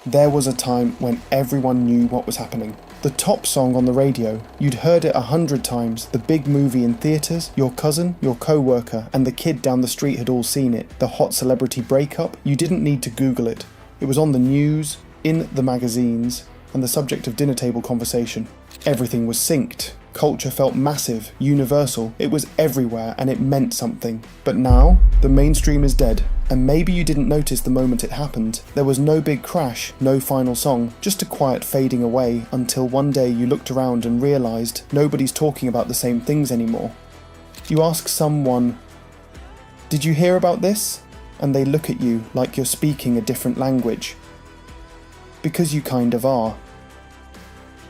There was a time when everyone knew what was happening. The top song on the radio, you'd heard it 100 times, the big movie in theatres, your cousin, your co-worker, and the kid down the street had all seen it. The hot celebrity breakup, you didn't need to Google it. It was on the news, in the magazines, and the subject of dinner table conversation. Everything was synced. Culture felt massive, universal, it was everywhere and it meant something. But now, the mainstream is dead. And maybe you didn't notice the moment it happened. There was no big crash, no final song, just a quiet fading away until one day you looked around and realised nobody's talking about the same things anymore. You ask someone, "Did you hear about this?" And they look at you like you're speaking a different language. Because you kind of are.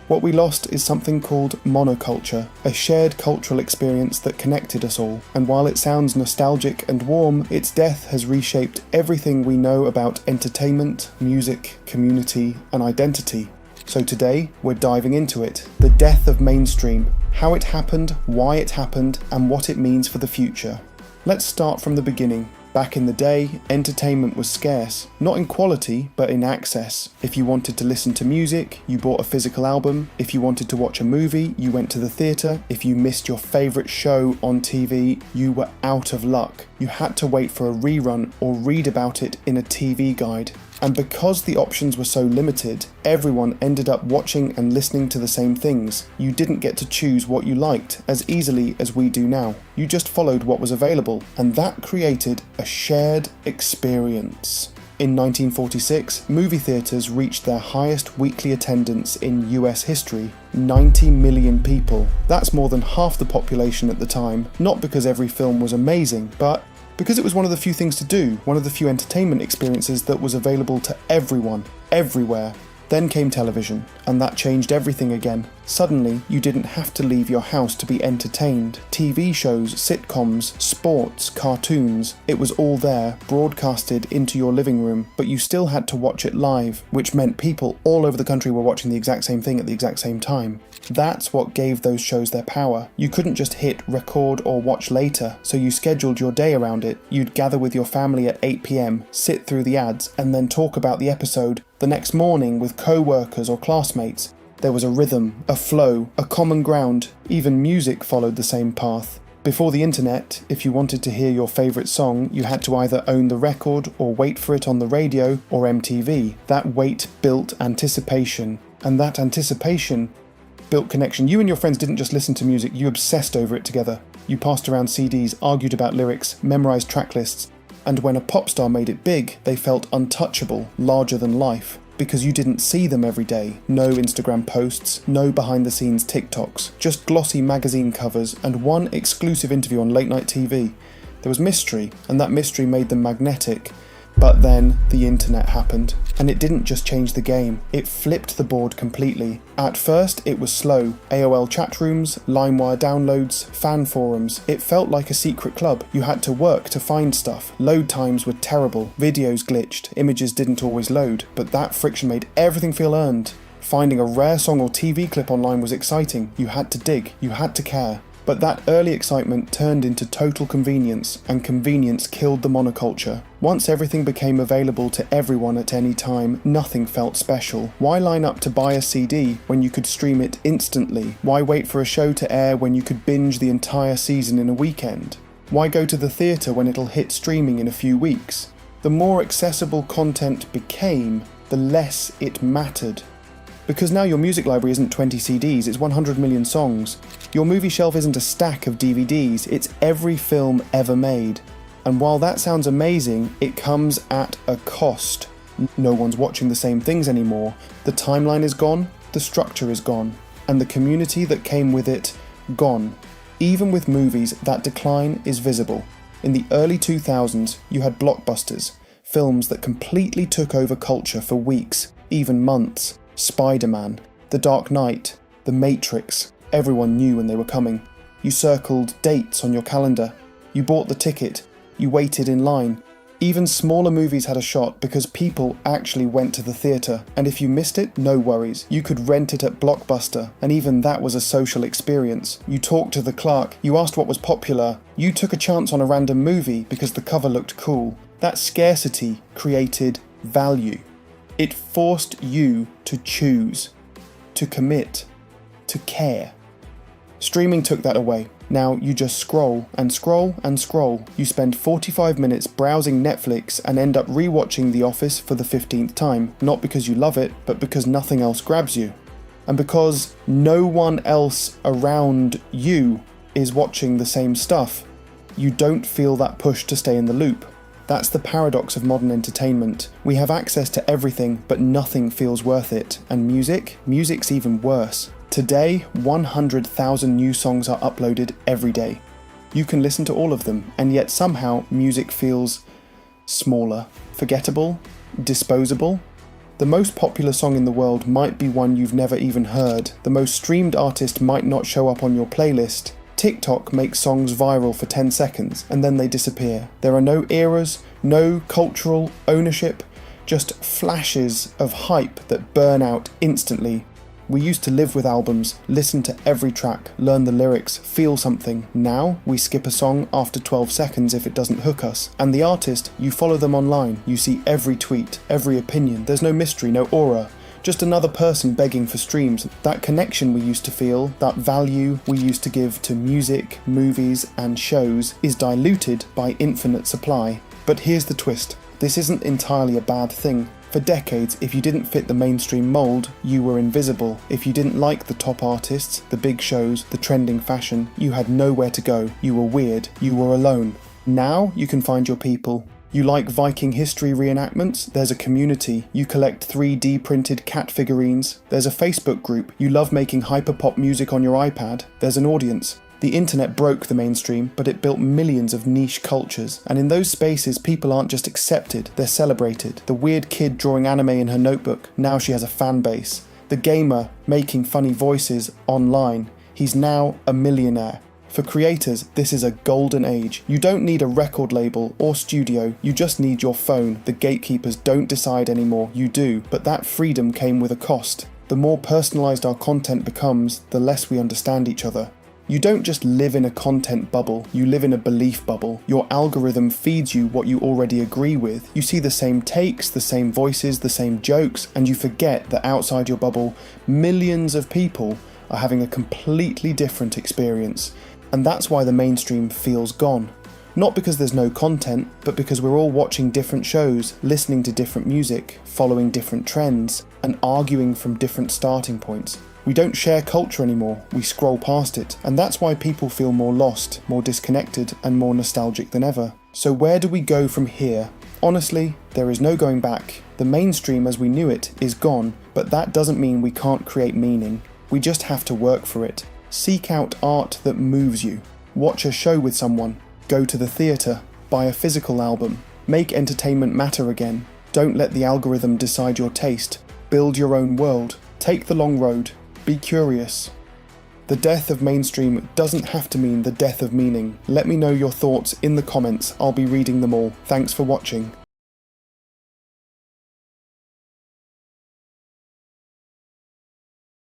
What we lost is something called monoculture, a shared cultural experience that connected us all, and while it sounds nostalgic and warm, its death has reshaped everything we know about entertainment, music, community, and identity. So today, we're diving into it, the death of mainstream, how it happened, why it happened, and what it means for the future. Let's start from the beginning. Back in the day, entertainment was scarce, not in quality, but in access. If you wanted to listen to music, you bought a physical album. If you wanted to watch a movie, you went to the theatre. If you missed your favourite show on TV, you were out of luck. You had to wait for a rerun or read about it in a TV guide. And because the options were so limited, everyone ended up watching and listening to the same things. You didn't get to choose what you liked as easily as we do now. You just followed what was available, and that created a shared experience. In 1946, movie theatres reached their highest weekly attendance in US history, 90 million people. That's more than half the population at the time, not because every film was amazing, but because it was one of the few things to do, one of the few entertainment experiences that was available to everyone, everywhere. Then came television, and that changed everything again. Suddenly, you didn't have to leave your house to be entertained. TV shows, sitcoms, sports, cartoons, it was all there, broadcasted into your living room, but you still had to watch it live, which meant people all over the country were watching the exact same thing at the exact same time. That's what gave those shows their power. You couldn't just hit record or watch later, so you scheduled your day around it. You'd gather with your family at 8 p.m, sit through the ads, and then talk about the episode the next morning with co-workers or classmates. There was a rhythm, a flow, a common ground. Even music followed the same path. Before the internet, if you wanted to hear your favourite song, you had to either own the record or wait for it on the radio or MTV. That wait built anticipation, and that anticipation built connection. You and your friends didn't just listen to music, you obsessed over it together. You passed around CDs, argued about lyrics, memorised track lists, and when a pop star made it big, they felt untouchable, larger than life. Because you didn't see them every day. No Instagram posts, no behind-the-scenes TikToks, just glossy magazine covers and one exclusive interview on late night TV. There was mystery, and that mystery made them magnetic. But then the internet happened, and it didn't just change the game, it flipped the board completely. At first it was slow, AOL chat rooms, LimeWire downloads, fan forums. It felt like a secret club. You had to work to find stuff, load times were terrible, videos glitched, images didn't always load, but that friction made everything feel earned. Finding a rare song or TV clip online was exciting, you had to dig, you had to care. But that early excitement turned into total convenience, and convenience killed the monoculture. Once everything became available to everyone at any time, nothing felt special. Why line up to buy a CD when you could stream it instantly? Why wait for a show to air when you could binge the entire season in a weekend? Why go to the theatre when it'll hit streaming in a few weeks? The more accessible content became, the less it mattered. Because now your music library isn't 20 CDs, it's 100 million songs. Your movie shelf isn't a stack of DVDs, it's every film ever made. And while that sounds amazing, it comes at a cost. No one's watching the same things anymore. The timeline is gone, the structure is gone, and the community that came with it, gone. Even with movies, that decline is visible. In the early 2000s, you had blockbusters, films that completely took over culture for weeks, even months. Spider-Man, The Dark Knight, The Matrix, everyone knew when they were coming. You circled dates on your calendar. You bought the ticket. You waited in line. Even smaller movies had a shot because people actually went to the theatre. And if you missed it, no worries. You could rent it at Blockbuster, and even that was a social experience. You talked to the clerk. You asked what was popular. You took a chance on a random movie because the cover looked cool. That scarcity created value. It forced you to choose, to commit, to care. Streaming took that away. Now you just scroll and scroll and scroll. You spend 45 minutes browsing Netflix and end up rewatching The Office for the 15th time, not because you love it, but because nothing else grabs you. And because no one else around you is watching the same stuff, you don't feel that push to stay in the loop. That's the paradox of modern entertainment. We have access to everything, but nothing feels worth it. And music's even worse. Today, 100,000 new songs are uploaded every day. You can listen to all of them, and yet somehow music feels smaller, forgettable, disposable. The most popular song in the world might be one you've never even heard. The most streamed artist might not show up on your playlist. TikTok makes songs viral for 10 seconds and then they disappear. There are no eras, no cultural ownership, just flashes of hype that burn out instantly. We used to live with albums, listen to every track, learn the lyrics, feel something. Now, we skip a song after 12 seconds if it doesn't hook us. And the artist, you follow them online, you see every tweet, every opinion. There's no mystery, no aura. Just another person begging for streams. That connection we used to feel, that value we used to give to music, movies and shows is diluted by infinite supply. But here's the twist. This isn't entirely a bad thing. For decades, if you didn't fit the mainstream mould, you were invisible. If you didn't like the top artists, the big shows, the trending fashion, you had nowhere to go. You were weird. You were alone. Now you can find your people. You like Viking history reenactments? There's a community. You collect 3D printed cat figurines? There's a Facebook group. You love making hyperpop music on your iPad? There's an audience. The internet broke the mainstream, but it built millions of niche cultures. And in those spaces, people aren't just accepted, they're celebrated. The weird kid drawing anime in her notebook, now she has a fan base. The gamer making funny voices online, he's now a millionaire. For creators, this is a golden age. You don't need a record label or studio, you just need your phone. The gatekeepers don't decide anymore, you do. But that freedom came with a cost. The more personalised our content becomes, the less we understand each other. You don't just live in a content bubble, you live in a belief bubble. Your algorithm feeds you what you already agree with. You see the same takes, the same voices, the same jokes, and you forget that outside your bubble, millions of people are having a completely different experience. And that's why the mainstream feels gone. Not because there's no content, but because we're all watching different shows, listening to different music, following different trends, and arguing from different starting points. We don't share culture anymore, we scroll past it, and that's why people feel more lost, more disconnected, and more nostalgic than ever. So where do we go from here? Honestly, there is no going back. The mainstream as we knew it is gone, but that doesn't mean we can't create meaning. We just have to work for it. Seek out art that moves you. Watch a show with someone. Go to the theatre. Buy a physical album. Make entertainment matter again. Don't let the algorithm decide your taste. Build your own world. Take the long road. Be curious. The death of mainstream doesn't have to mean the death of meaning. Let me know your thoughts in the comments. I'll be reading them all. Thanks for watching.